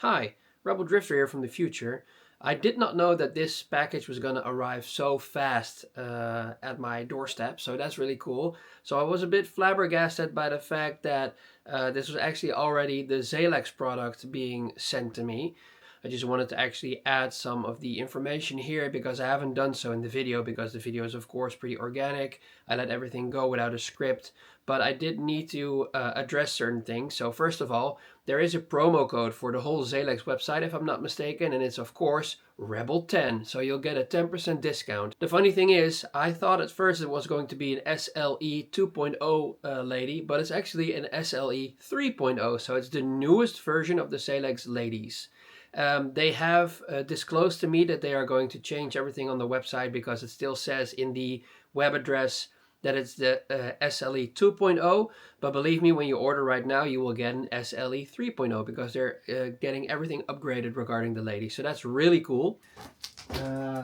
Hi, Rebel Drifter here from the future. I did not know that this package was going to arrive so fast at my doorstep, so that's really cool. So I was a bit flabbergasted by the fact that this was actually already the ZELEX product being sent to me. I just wanted to actually add some of the information here because I haven't done so in the video, because the video is of course pretty organic. I let everything go without a script, but I did need to address certain things. So first of all, there is a promo code for the whole ZELEX website if I'm not mistaken, and it's of course Rebel10, so you'll get a 10% discount. The funny thing is, I thought at first it was going to be an SLE 2.0 lady, but it's actually an SLE 3.0, so it's the newest version of the ZELEX ladies. They have disclosed to me that they are going to change everything on the website because it still says in the web address that it's the SLE 2.0, but believe me, when you order right now, you will get an SLE 3.0 because they're getting everything upgraded regarding the ladies. So that's really cool.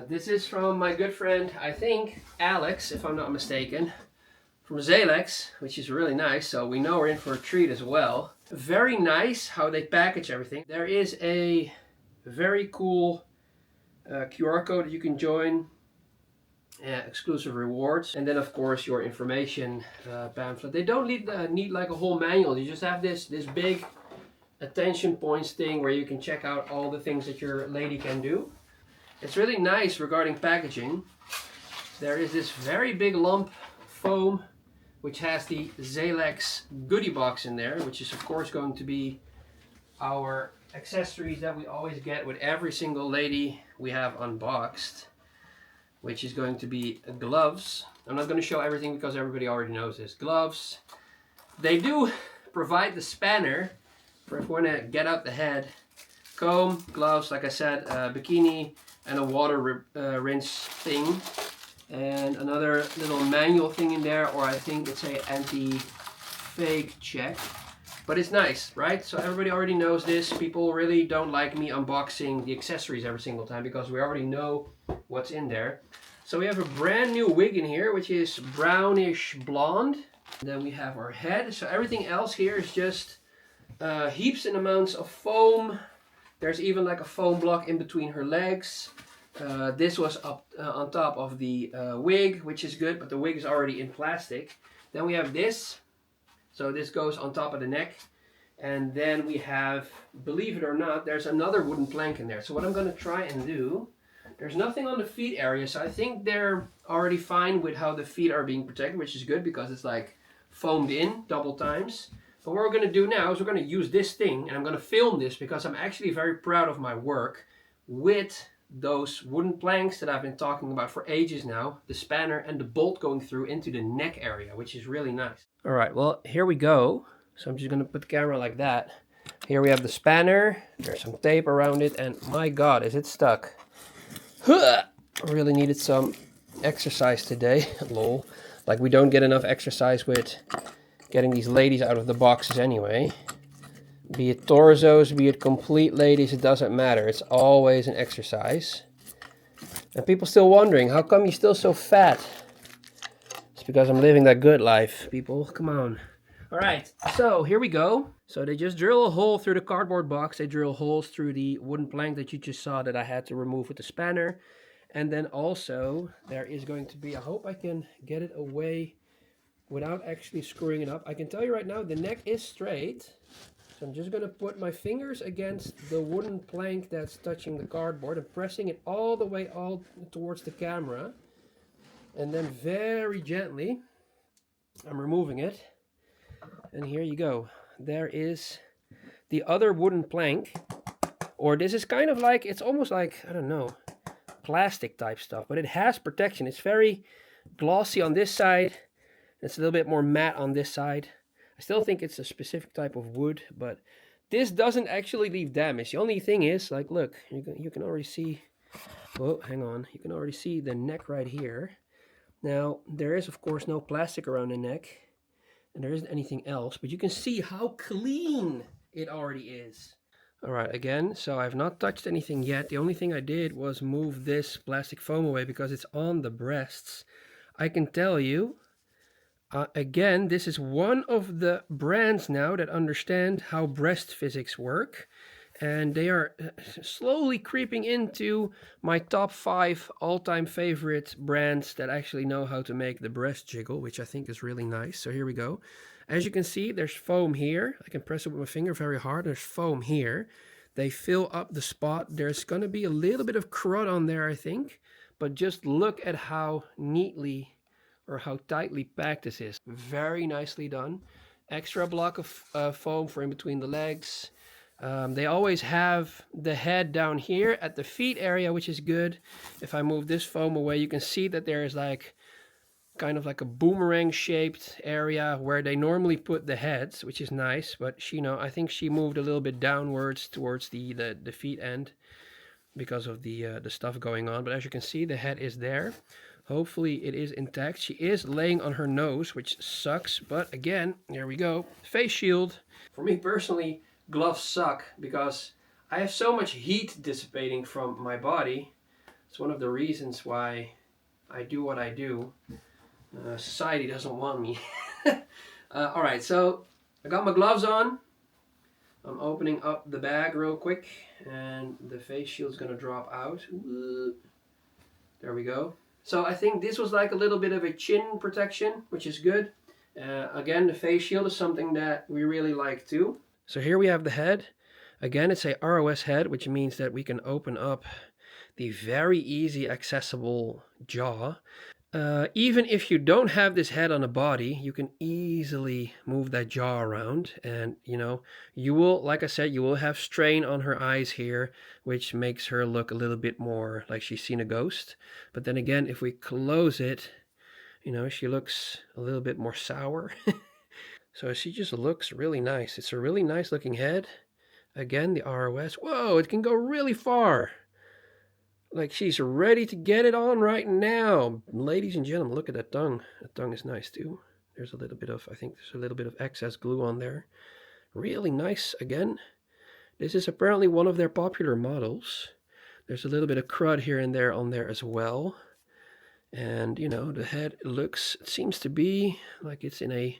This is from my good friend, I think, Alex, if I'm not mistaken, from ZELEX, which is really nice. So we know we're in for a treat as well. Very nice how they package everything. There is a very cool QR code that you can join. Exclusive rewards, and then of course your information pamphlet. They don't need like a whole manual. You just have this big attention points thing where you can check out all the things that your lady can do. It's really nice regarding packaging. There is this very big lump foam which has the ZELEX goodie box in there, which is of course going to be our accessories that we always get with every single lady we have unboxed, which is going to be gloves. I'm not going to show everything because everybody already knows this. Gloves. They do provide the spanner for if we want to get out the head. Comb, gloves, like I said, bikini, and a water rinse thing. And another little manual thing in there, or I think it's a anti-fake check. But it's nice, right? So everybody already knows this. People really don't like me unboxing the accessories every single time because we already know what's in there. So we have a brand new wig in here, which is brownish blonde. And then we have our head. So everything else here is just heaps and amounts of foam. There's even like a foam block in between her legs. This was up on top of the wig, which is good, but the wig is already in plastic. Then we have this. So this goes on top of the neck. And then we have, believe it or not, there's another wooden plank in there. So what I'm going to try and do, there's nothing on the feet area. So I think they're already fine with how the feet are being protected, which is good because it's like foamed in double times. But what we're going to do now is we're going to use this thing, and I'm going to film this because I'm actually very proud of my work with those wooden planks that I've been talking about for ages now, the spanner and the bolt going through into the neck area, which is really nice. All right, well, here we go. So I'm just going to put the camera like that. Here we have the spanner. There's some tape around it, and my God, is it stuck. I really needed some exercise today. Lol. Like we don't get enough exercise with getting these ladies out of the boxes anyway. Be it torsos, be it complete ladies, it doesn't matter. It's always an exercise. And people still wondering, how come you're still so fat? It's because I'm living that good life, people. Come on. All right, so here we go. So they just drill a hole through the cardboard box. They drill holes through the wooden plank that you just saw that I had to remove with the spanner. And then also there is going to be, I hope I can get it away without actually screwing it up. I can tell you right now, the neck is straight. So I'm just going to put my fingers against the wooden plank that's touching the cardboard and pressing it all the way towards the camera. And then very gently, I'm removing it. And here you go. There is the other wooden plank. Or this is kind of like, it's almost like, I don't know, plastic type stuff. But it has protection. It's very glossy on this side. It's a little bit more matte on this side. I still think it's a specific type of wood, but this doesn't actually leave damage. The only thing is, like, look, you can already see, oh, hang on. You can already see the neck right here. Now, there is, of course, no plastic around the neck, and there isn't anything else, but you can see how clean it already is. All right, again, so I've not touched anything yet. The only thing I did was move this plastic foam away because it's on the breasts. I can tell you, again, this is one of the brands now that understand how breast physics work. And they are slowly creeping into my top 5 all-time favorite brands that actually know how to make the breast jiggle, which I think is really nice. So here we go. As you can see, there's foam here. I can press it with my finger very hard. There's foam here. They fill up the spot. There's going to be a little bit of crud on there, I think. But just look at how neatly or how tightly packed this is. Very nicely done. Extra block of foam for in between the legs. They always have the head down here at the feet area, which is good. If I move this foam away, you can see that there is like kind of like a boomerang shaped area where they normally put the heads, which is nice. But she, I think she moved a little bit downwards towards the feet end because of the stuff going on. But as you can see, the head is there. Hopefully it is intact. She is laying on her nose, which sucks. But again, here we go. Face shield. For me personally, gloves suck because I have so much heat dissipating from my body. It's one of the reasons why I do what I do. Society doesn't want me. Alright, so I got my gloves on. I'm opening up the bag real quick and the face shield's gonna drop out. There we go. So I think this was like a little bit of a chin protection, which is good. Again, the face shield is something that we really like too. So here we have the head. Again, it's a ROS head, which means that we can open up the very easy accessible jaw. Even if you don't have this head on a body, you can easily move that jaw around. And, you will, like I said, you will have strain on her eyes here, which makes her look a little bit more like she's seen a ghost. But then again, if we close it, she looks a little bit more sour. So she just looks really nice. It's a really nice looking head. Again, the ROS. Whoa, it can go really far. Like she's ready to get it on right now. Ladies and gentlemen, look at that tongue. That tongue is nice too. There's a little bit of, I think there's a little bit of excess glue on there. Really nice again. This is apparently one of their popular models. There's a little bit of crud here and there on there as well. And, the head looks, it seems to be like it's in a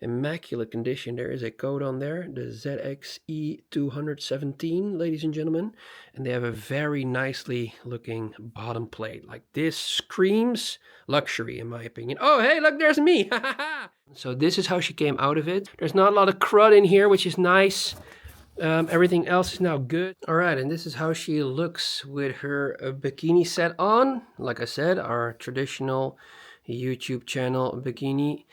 immaculate condition. There is a code on there, the ZXE217, ladies and gentlemen, and they have a very nicely looking bottom plate. Like this screams luxury in my opinion. Oh hey, look, there's me. So this is how she came out of it. There's not a lot of crud in here, which is nice. Everything else is now good. All right, and this is how she looks with her bikini set on. Like I said, our traditional YouTube channel bikini.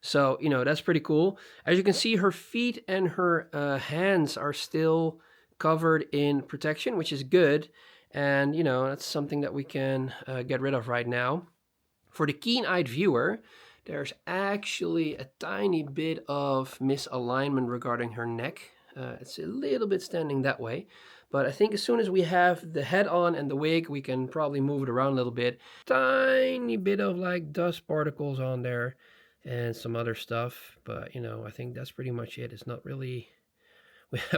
So, that's pretty cool. As you can see, her feet and her hands are still covered in protection, which is good. And, that's something that we can get rid of right now. For the keen-eyed viewer, there's actually a tiny bit of misalignment regarding her neck. It's a little bit standing that way. But I think as soon as we have the head on and the wig, we can probably move it around a little bit. Tiny bit of like dust particles on there. And some other stuff, but I think that's pretty much it. It's not really,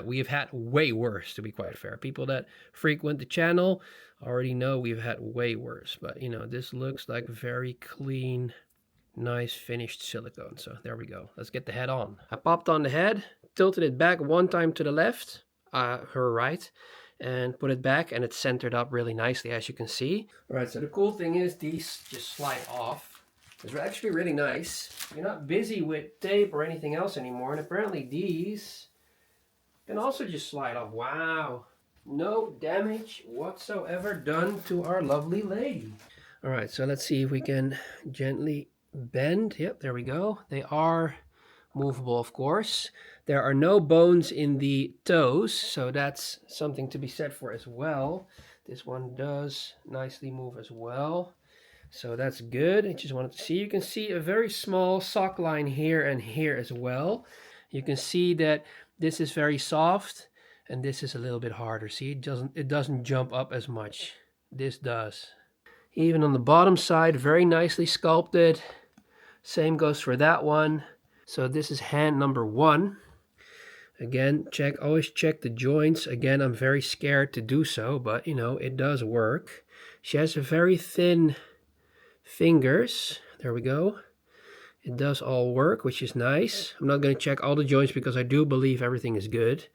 we've had way worse, to be quite fair. People that frequent the channel already know we've had way worse, but this looks like very clean, nice finished silicone. So there we go. Let's get the head on. I popped on the head, tilted it back one time to the left, her right, and put it back, and it's centered up really nicely, as you can see. All right, so the cool thing is these just slide off. It's actually really nice. You're not busy with tape or anything else anymore. And apparently these can also just slide off. Wow. No damage whatsoever done to our lovely lady. All right, so let's see if we can gently bend. Yep, there we go. They are movable, of course. There are no bones in the toes, so that's something to be said for as well. This one does nicely move as well. So that's good. I just wanted to see. You can see a very small sock line here and here as well. You can see that this is very soft and this is a little bit harder. See, it doesn't jump up as much. This does. Even on the bottom side, very nicely sculpted. Same goes for that one. So this is hand number 1. Again, always check the joints. Again, I'm very scared to do so, but it does work. She has a very thin fingers. There we go. It does all work, which is nice. I'm not going to check all the joints because I do believe everything is good.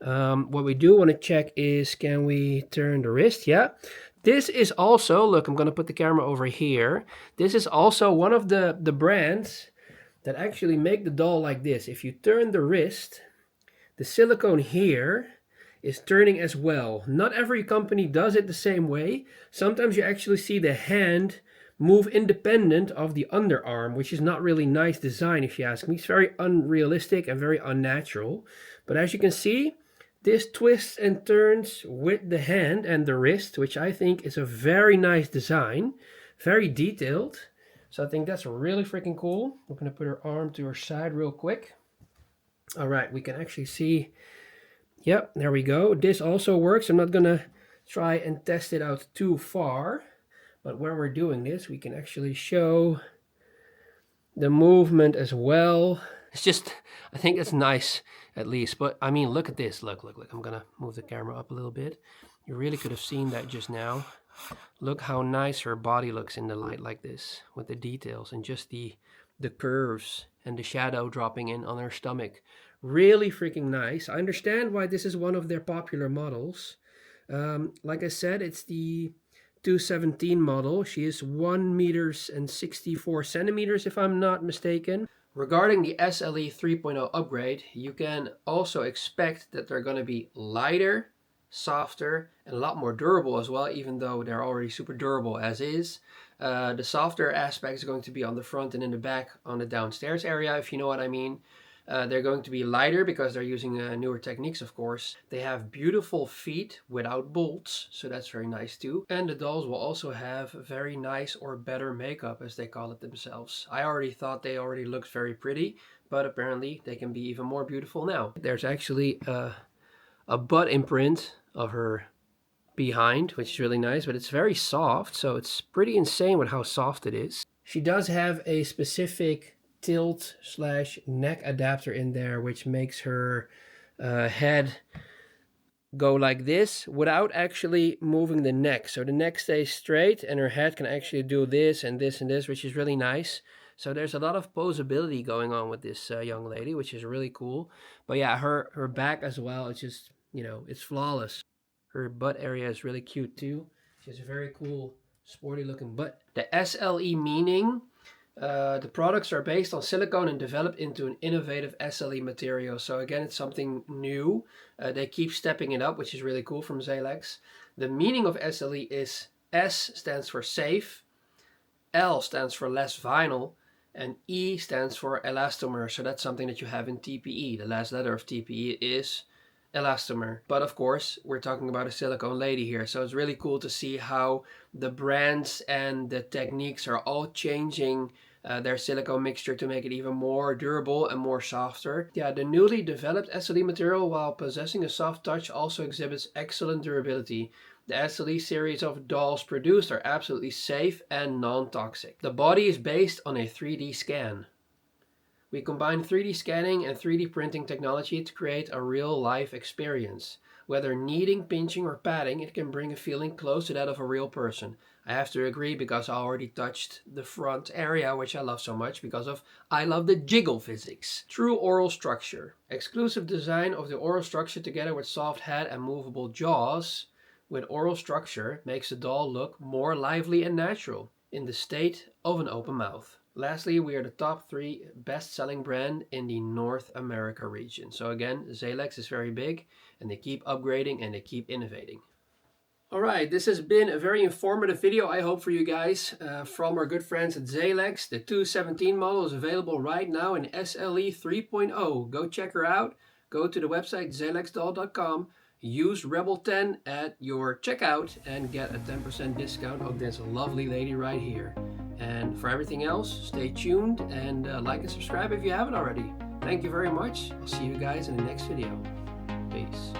What we do want to check is, can we turn the wrist? Yeah. This is also, look, I'm going to put the camera over here. This is also one of the brands that actually make the doll like this. If you turn the wrist, the silicone here is turning as well. Not every company does it the same way. Sometimes you actually see the hand move independent of the underarm, which is not really nice design if you ask me. It's very unrealistic and very unnatural. But as you can see, this twists and turns with the hand and the wrist, which I think is a very nice design, very detailed. So I think that's really freaking cool. We're gonna put her arm to her side real quick. All right, we can actually see, yep, there we go. This also works. I'm not gonna try and test it out too far, but when we're doing this, we can actually show the movement as well. It's just, I think it's nice at least, but I mean, look at this, look. I'm gonna move the camera up a little bit. You really could have seen that just now. Look how nice her body looks in the light like this, with the details and just the curves and the shadow dropping in on her stomach. Really freaking nice. I understand why this is one of their popular models. Like I said, it's the 217 model. She is 1 meters and 64 centimeters if I'm not mistaken. Regarding the SLE 3.0 upgrade, you can also expect that they're going to be lighter, softer, and a lot more durable as well, even though they're already super durable as is. The softer aspect is going to be on the front and in the back on the downstairs area, if you know what I mean. They're going to be lighter because they're using newer techniques, of course. They have beautiful feet without bolts, so that's very nice too. And the dolls will also have very nice or better makeup, as they call it themselves. I already thought they already looked very pretty, but apparently they can be even more beautiful now. There's actually a butt imprint of her behind, which is really nice, but it's very soft, so it's pretty insane with how soft it is. She does have a specific tilt / neck adapter in there, which makes her head go like this without actually moving the neck. So the neck stays straight and her head can actually do this and this and this, which is really nice. So there's a lot of posability going on with this young lady, which is really cool. But yeah, her back as well, it's just, you know, it's flawless. Her butt area is really cute too. She has a very cool, sporty looking butt. The SLE meaning, the products are based on silicone and developed into an innovative SLE material. So again, it's something new. They keep stepping it up, which is really cool from ZELEX. The meaning of SLE is S stands for safe, L stands for less vinyl, and E stands for elastomer. So that's something that you have in TPE. The last letter of TPE is elastomer. But of course, we're talking about a silicone lady here. So it's really cool to see how the brands and the techniques are all changing their silicone mixture to make it even more durable and more softer. Yeah, the newly developed SLE material, while possessing a soft touch, also exhibits excellent durability. The SLE series of dolls produced are absolutely safe and non-toxic. The body is based on a 3D scan. We combine 3D scanning and 3D printing technology to create a real-life experience. Whether kneading, pinching, or patting, it can bring a feeling close to that of a real person. I have to agree because I already touched the front area, which I love so much because of I love the jiggle physics. True oral structure. Exclusive design of the oral structure together with soft head and movable jaws with oral structure makes the doll look more lively and natural in the state of an open mouth. Lastly, we are the top 3 best-selling brand in the North America region. So again, ZELEX is very big and they keep upgrading and they keep innovating. Alright, this has been a very informative video, I hope, for you guys from our good friends at ZELEX. The 217 model is available right now in SLE 3.0. Go check her out. Go to the website zelexdoll.com. Use Rebel10 at your checkout and get a 10% discount of this lovely lady right here. And for everything else, stay tuned and like and subscribe if you haven't already. Thank you very much. I'll see you guys in the next video. Peace.